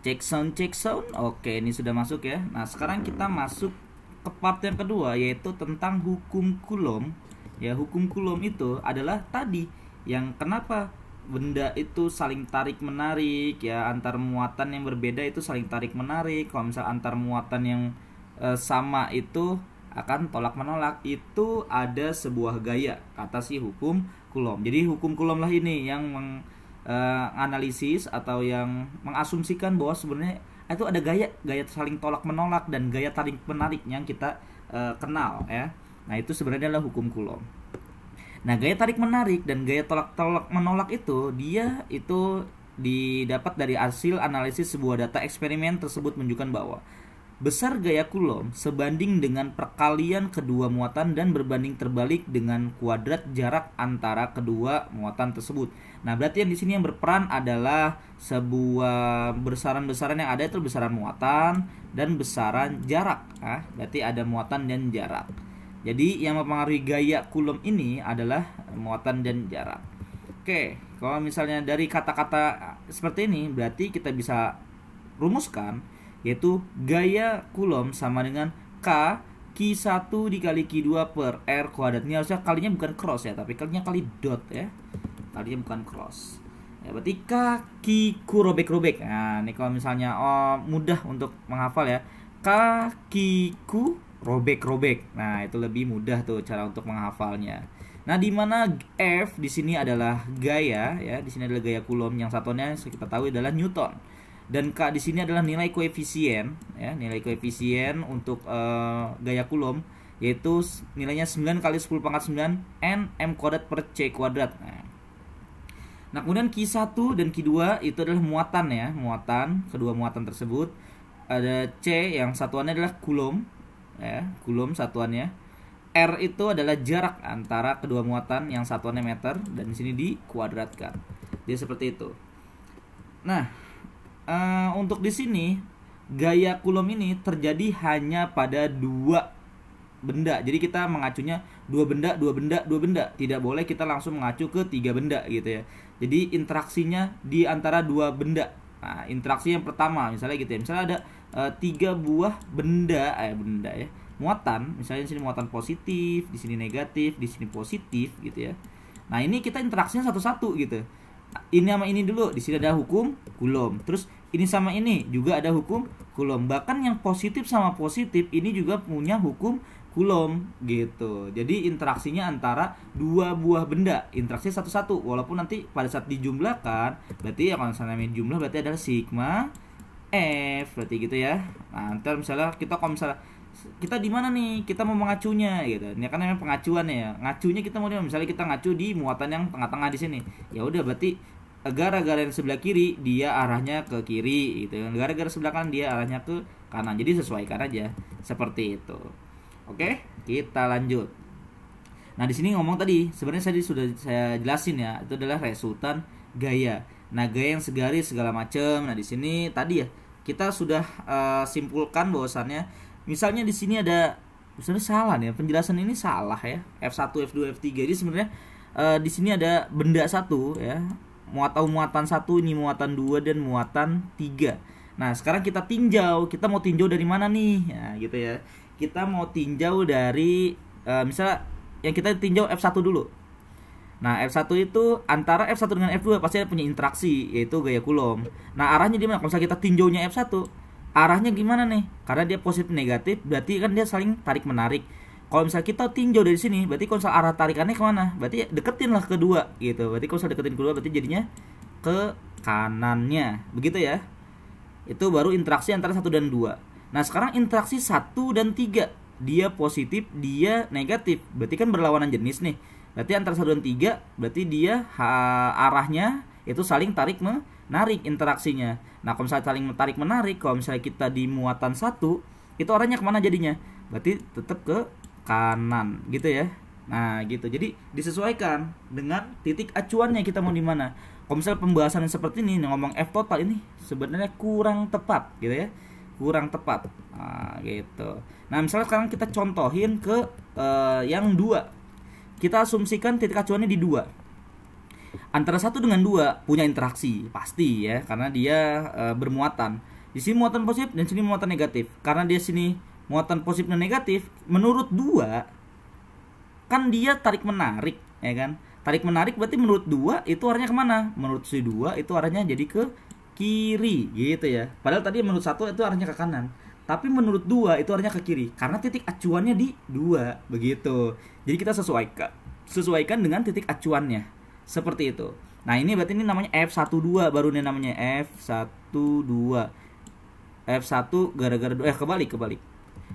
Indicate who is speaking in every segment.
Speaker 1: Cek sound. Oke, ini sudah masuk ya. Nah, sekarang kita masuk ke part yang kedua, yaitu tentang hukum Coulomb. Ya, hukum Coulomb itu adalah tadi yang kenapa benda itu saling tarik menarik ya, antar muatan yang berbeda itu saling tarik menarik. Kalau misal antar muatan yang sama itu akan tolak menolak, itu ada sebuah gaya, kata si hukum Coulomb. Jadi hukum Coulomb lah ini yang analisis atau yang mengasumsikan bahwa sebenarnya itu ada gaya saling tolak menolak dan gaya tarik menarik yang kita kenal ya. Nah, itu sebenarnya adalah hukum Coulomb. Nah, gaya tarik menarik dan gaya tolak menolak itu dia itu didapat dari hasil analisis sebuah data eksperimen tersebut menunjukkan bahwa besar gaya Coulomb sebanding dengan perkalian kedua muatan dan berbanding terbalik dengan kuadrat jarak antara kedua muatan tersebut. Nah, berarti yang di sini yang berperan adalah sebuah besaran-besaran yang ada itu besaran muatan dan besaran jarak. Berarti ada muatan dan jarak. Jadi yang mempengaruhi gaya Coulomb ini adalah muatan dan jarak. Oke, kalau misalnya dari kata-kata seperti ini berarti kita bisa rumuskan, yaitu gaya Coulomb sama dengan K Q1 dikali Q2 per R kuadrat. Ini harusnya kalinya bukan cross ya, tapi kalinya kali dot ya. Kalinya bukan cross. Ya, berarti K Q ku robek-robek. Nah, ini kalau misalnya mudah untuk menghafal ya. K Q ku robek-robek. Nah, itu lebih mudah tuh cara untuk menghafalnya. Nah, di mana F di sini adalah gaya ya, di sini adalah gaya Coulomb, yang satunya kita tahu adalah Newton. Dan K di sini adalah nilai koefisien ya, nilai koefisien untuk gaya Coulomb, yaitu nilainya 9 kali 10 pangkat 9 N M kuadrat per C kuadrat. Nah, kemudian Q1 dan Q2 itu adalah muatan ya, muatan, kedua muatan tersebut. Ada C yang satuannya adalah Coulomb ya, Coulomb satuannya. R itu adalah jarak antara kedua muatan yang satuannya meter dan di sini dikuadratkan. Jadi seperti itu. Nah, untuk di sini gaya Coulomb ini terjadi hanya pada dua benda. Jadi kita mengacunya dua benda. Tidak boleh kita langsung mengacu ke tiga benda gitu ya. Jadi interaksinya di antara dua benda. Nah, interaksi yang pertama misalnya gitu ya. Misalnya ada tiga buah benda ya. Muatan, misalnya di sini muatan positif, di sini negatif, di sini positif gitu ya. Nah, ini kita interaksinya satu-satu gitu. Ini sama ini dulu, di sini ada hukum Coulomb. Terus ini sama ini juga ada hukum Coulomb. Bahkan yang positif sama positif ini juga punya hukum Coulomb gitu. Jadi interaksinya antara dua buah benda, interaksi satu-satu. Walaupun nanti pada saat dijumlahkan, berarti ya kalau misalnya jumlah berarti adalah sigma F, berarti gitu ya. Nah, ntar misalnya kalau misalnya kita di mana nih, kita mau mengacunya gitu. Ini kan namanya pengacuan ya. Ngacunya kita mau misalnya kita ngacu di muatan yang tengah-tengah di sini. Ya udah berarti gara-gara yang sebelah kiri dia arahnya ke kiri gitu. Gara-gara sebelah kanan dia arahnya ke kanan. Jadi sesuaikan aja seperti itu. Oke, kita lanjut. Nah, di sini ngomong tadi sebenarnya sudah saya jelasin ya, itu adalah resultan gaya. Nah, gaya yang segaris segala macam. Nah, di sini tadi ya kita sudah simpulkan bahwasannya misalnya di sini ada sebenarnya salah nih, penjelasan ini salah ya. F1, F2, F3. Jadi sebenarnya di sini ada benda satu ya. Muatan satu, ini muatan 2 dan muatan 3. Nah, sekarang kita tinjau. Kita mau tinjau dari mana nih? Nah, gitu ya. Kita mau tinjau dari misalnya yang kita tinjau F1 dulu. Nah, F1 itu antara F1 dengan F2 pasti ada punya interaksi, yaitu gaya Coulomb. Nah, arahnya di mana? Kalau misalnya kita tinjaunya F1, arahnya gimana nih? Karena dia positif negatif, berarti kan dia saling tarik menarik. Kalau misalnya kita tinjau dari sini, berarti kalau misalnya arah tarikannya kemana? Berarti deketin lah kedua gitu. Berarti kalau misalnya deketin kedua, berarti jadinya ke kanannya, begitu ya. Itu baru interaksi antara 1 dan 2. Nah, sekarang interaksi 1 dan 3, dia positif, dia negatif. Berarti kan berlawanan jenis nih. Berarti antara 1 dan 3, berarti dia arahnya itu saling tarik menarik interaksinya. Nah, kalau misalnya saling tarik menarik, kalau misalnya kita di muatan 1, itu arahnya kemana jadinya? Berarti tetap ke kanan gitu ya. Nah, gitu. Jadi disesuaikan dengan titik acuannya kita mau di mana. Kalau misalnya pembahasan seperti ini ngomong F total ini sebenarnya kurang tepat gitu ya. Kurang tepat. Nah, gitu. Nah, misalnya sekarang kita contohin ke yang 2. Kita asumsikan titik acuannya di 2. Antara 1 dengan 2 punya interaksi pasti ya, karena dia bermuatan. Di sini muatan positif dan sini muatan negatif. Karena dia sini muatan positif dan negatif, menurut 2 kan dia tarik menarik, ya kan? Tarik menarik berarti menurut 2 itu arahnya kemana? Menurut si 2 itu arahnya jadi ke kiri gitu ya. Padahal tadi menurut 1 itu arahnya ke kanan. Tapi menurut 2 itu arahnya ke kiri karena titik acuannya di 2 begitu. Jadi kita sesuaikan dengan titik acuannya. Seperti itu. Nah, ini berarti ini namanya F12 baru nih namanya F12. F1 gara-gara kebalik.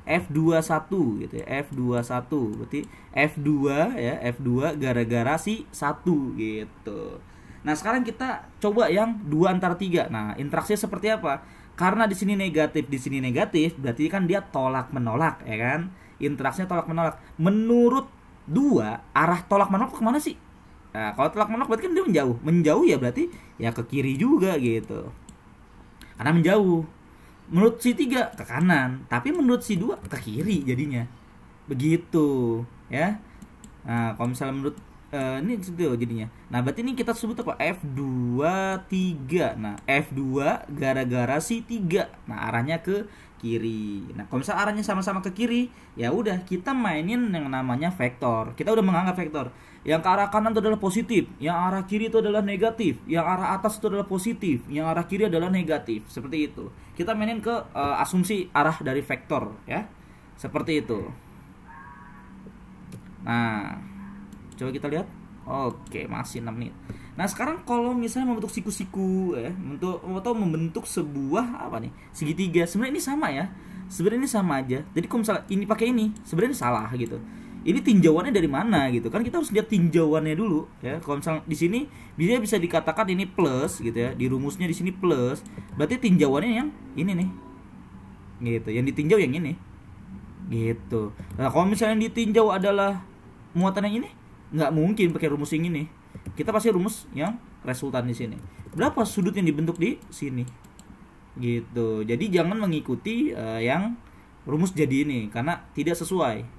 Speaker 1: F21 gitu ya. F21 berarti F2 ya, F2 gara-gara si 1 gitu. Nah, sekarang kita coba yang 2 antara 3. Nah, interaksinya seperti apa? Karena di sini negatif, berarti kan dia tolak menolak, ya kan? Interaksinya tolak menolak. Menurut 2, arah tolak menolak kemana sih? Nah, kalau tolak menolak berarti kan dia menjauh. Menjauh ya berarti ya ke kiri juga gitu. Karena menjauh. Menurut si 3 ke kanan, tapi menurut si 2 ke kiri jadinya. Begitu, ya. Nah, kalau misalnya menurut ini gitu jadinya. Nah, berarti ini kita sebut apa? F23. Nah, F2 gara-gara si 3. Nah, arahnya ke kiri. Nah, kalau misalnya arahnya sama-sama ke kiri, ya udah kita mainin yang namanya vektor. Kita udah menganggap vektor. Yang ke arah kanan itu adalah positif, yang arah kiri itu adalah negatif, yang arah atas itu adalah positif, yang arah kiri adalah negatif. Seperti itu. Kita mainin ke asumsi arah dari vektor, ya. Seperti itu. Nah, coba kita lihat. Oke, masih 6 menit. Nah, sekarang kalau misalnya membentuk siku-siku ya, membentuk sebuah apa nih? Segitiga. Sebenarnya ini sama ya. Sebenarnya ini sama aja. Jadi kalau misalnya ini pakai ini, sebenarnya ini salah gitu. Ini tinjauannya dari mana gitu kan, kita harus lihat tinjauannya dulu ya. Kalau misalnya di sini bisa dikatakan ini plus gitu ya, di rumusnya di sini plus, berarti tinjauannya yang ini nih gitu, yang ditinjau yang ini gitu. Nah, kalau misalnya yang ditinjau adalah muatan yang ini, nggak mungkin pakai rumus yang ini, kita pasti rumus yang resultan di sini. Berapa sudut yang dibentuk di sini gitu. Jadi jangan mengikuti yang rumus jadi ini karena tidak sesuai.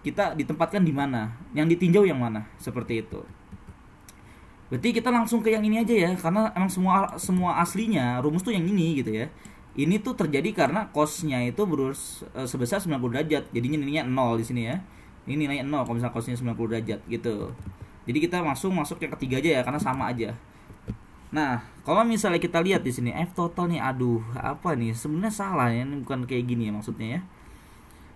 Speaker 1: Kita ditempatkan di mana, yang ditinjau yang mana, seperti itu. Berarti kita langsung ke yang ini aja ya, karena emang semua aslinya rumus tuh yang ini gitu ya. Ini tuh terjadi karena cosnya itu sebesar 90 derajat, jadinya nilainya 0 di sini ya. Ini nilainya 0 kalau misalnya cosnya 90 derajat gitu. Jadi kita masuk yang ketiga aja ya, karena sama aja. Nah, kalau misalnya kita lihat di sini F total nih, aduh, apa nih? Sebenarnya salah ya, ini bukan kayak gini ya maksudnya ya.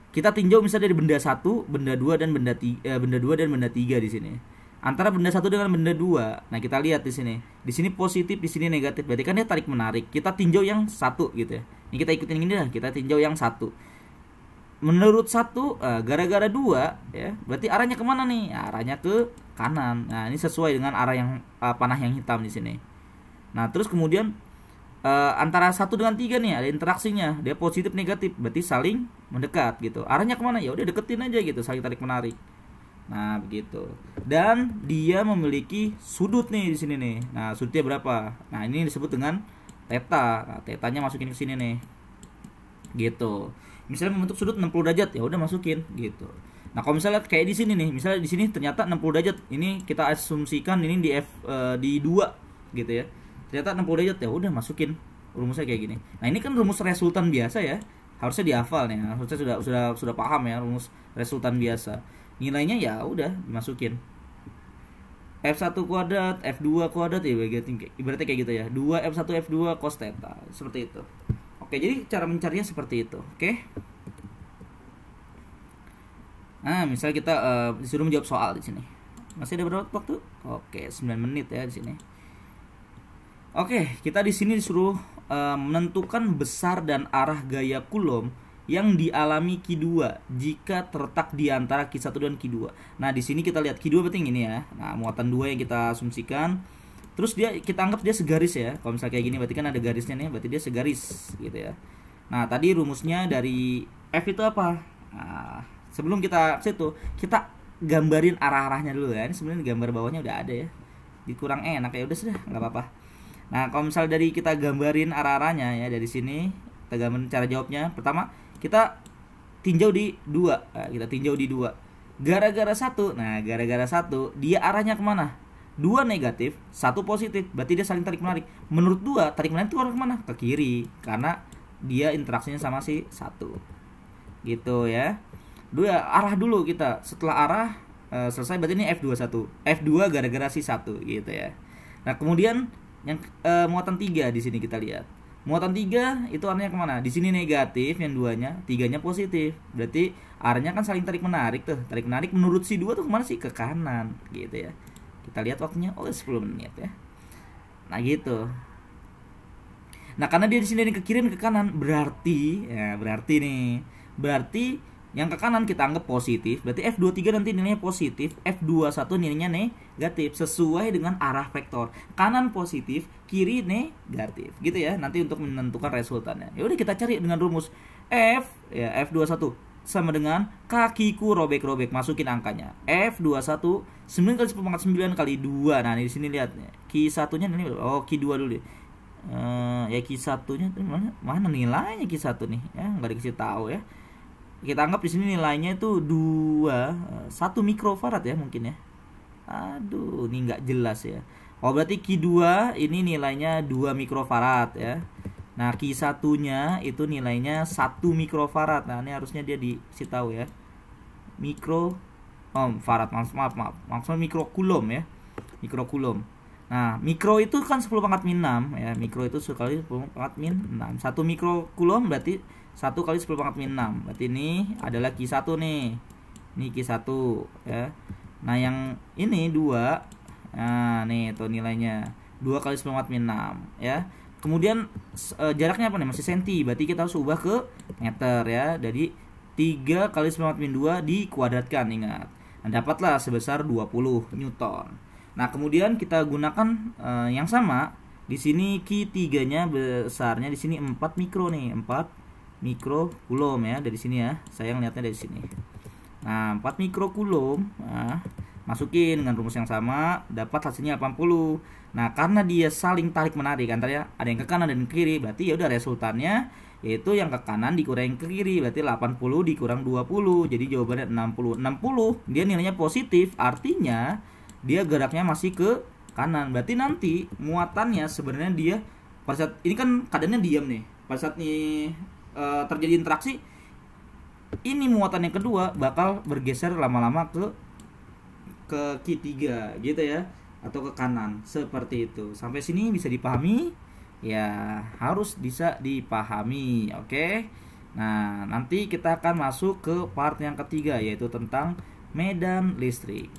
Speaker 1: Kita tinjau misalnya dari benda 1, benda 2 dan benda 2 dan benda 3 di sini. Antara benda 1 dengan benda 2. Nah, kita lihat di sini. Di sini positif, di sini negatif. Berarti kan dia tarik menarik. Kita tinjau yang 1 gitu ya. Ini kita ikutin ini dah, kita tinjau yang 1. Menurut 1 gara-gara 2 ya, berarti arahnya kemana nih? Arahnya ke kanan. Nah, ini sesuai dengan arah yang panah yang hitam di sini. Nah, terus kemudian antara 1 dengan 3 nih ada interaksinya, dia positif negatif, berarti saling mendekat gitu. Arahnya kemana? Ya udah deketin aja gitu, saling tarik menarik. Nah, begitu. Dan dia memiliki sudut nih di sini nih. Nah, sudutnya berapa? Nah, ini disebut dengan theta. Nah, tetanya masukin ke sini nih. Gitu. Misalnya membentuk sudut 60 derajat, ya udah masukin gitu. Nah, kalau misalnya kayak di sini nih, misalnya di sini ternyata 60 derajat, ini kita asumsikan ini di 2 gitu ya. Ternyata 60 derajat, ya udah masukin rumusnya kayak gini. Nah, ini kan rumus resultan biasa ya. Harusnya dihafal nih. Harusnya sudah paham ya rumus resultan biasa. Nilainya ya udah dimasukin. F1 kuadrat, F2 kuadrat ya ibaratnya kayak gitu ya. 2 F1 F2 cos theta. Seperti itu. Oke, jadi cara mencarinya seperti itu. Oke. Nah, misalnya kita disuruh menjawab soal di sini. Masih ada berapa waktu? Oke, 9 menit ya di sini. Oke, kita di sini disuruh menentukan besar dan arah gaya Coulomb yang dialami Q2 jika terletak di antara Q1 dan Q2. Nah, di sini kita lihat Q2 berarti ini ya. Nah, muatan 2 yang kita asumsikan. Terus kita anggap dia segaris ya. Kalau misalnya kayak gini berarti kan ada garisnya nih, berarti dia segaris gitu ya. Nah, tadi rumusnya dari F itu apa? Nah, sebelum kita situ, kita gambarin arah-arahnya dulu ya. Ini sebenarnya gambar bawahnya udah ada ya. Kurang enak ya, udah sudah, nggak apa-apa. Nah, kalau misalnya dari kita gambarin arah-arahnya ya, dari sini kita gambarin cara jawabnya. Pertama, kita tinjau di 2. Nah, kita tinjau di 2. Gara-gara 1. Nah, gara-gara 1 dia arahnya kemana? dua negatif, satu positif, berarti dia saling tarik menarik. Menurut dua, tarik menarik itu arah kemana? Ke kiri, karena dia interaksinya sama si satu. Gitu ya. Dua arah dulu kita. Setelah arah selesai, berarti ini F21. F2 gara-gara si satu gitu ya. Nah, kemudian yang muatan 3 di sini kita lihat. Muatan 3 itu arahnya kemana? Di sini negatif yang duanya, tiganya positif. Berarti arahnya kan saling tarik menarik tuh. Tarik menarik menurut si 2 tuh kemana sih? Ke kanan gitu ya. Kita lihat waktunya 10 menit ya. Nah, gitu. Nah, karena dia di sini ke kiri dan ke kanan, berarti yang ke kanan kita anggap positif. Berarti F23 nanti nilainya positif, F21 nilainya negatif sesuai dengan arah vektor. Kanan positif, kiri negatif. Gitu ya. Nanti untuk menentukan resultannya. Ya udah kita cari dengan rumus F21 sama dengan kakiku robek-robek, masukin angkanya. F21 9 kali 10 pangkat 9 kali 2. Nah, di sini lihat Q1-nya ini Q2 dulu deh. Ya Q1-nya mana nilainya Q1 nih? Ya, enggak dikasih tahu ya. Kita anggap di sini nilainya itu 1 mikrofarad ya mungkin ya. Aduh, ini nggak jelas ya. Berarti Q2 ini nilainya 2 mikrofarad ya. Nah, Q1-nya itu nilainya 1 mikrofarad. Nah, ini harusnya dia dikasih tahu ya. Farad, maaf. Maksudnya mikrokulom ya. Mikrokulom. Nah, mikro itu kan 10 pangkat min 6 ya. Mikro itu 10 kali 10 pangkat min 6. 1 mikrokulom berarti 1 kali 10 pangkat min 6. Berarti ini adalah Q1 nih. Ini Q1 ya. Nah, yang ini 2. Nah, nih itu nilainya 2 kali 10 pangkat min 6 ya. Kemudian jaraknya apa nih? Masih senti. Berarti kita harus ubah ke meter ya. Jadi 3 kali 10 pangkat min 2 dikuadratkan, ingat. Nah, dapatlah sebesar 20 Newton. Nah, kemudian kita gunakan yang sama. Di sini Q3-nya besarnya di sini 4 mikro nih, 4 mikrokulom ya, dari sini ya. Saya ngeliatnya dari sini. Nah, 4 mikrokulom, masukin dengan rumus yang sama, dapat hasilnya 80. Nah, karena dia saling tarik menarik antara ada yang ke kanan dan ke kiri, berarti ya udah resultannya yaitu yang ke kanan dikurang ke kiri, berarti 80 dikurang 20. Jadi jawabannya 60. 60 dia nilainya positif, artinya dia geraknya masih ke kanan. Berarti nanti muatannya sebenarnya dia pada saat ini kan keadaannya diam nih. Pada saat ini terjadi interaksi, ini muatan yang kedua bakal bergeser lama-lama ke Q3 gitu ya, atau ke kanan seperti itu. Sampai sini bisa dipahami? Ya, harus bisa dipahami. Oke. Nah, nanti kita akan masuk ke part yang ketiga, yaitu tentang medan listrik.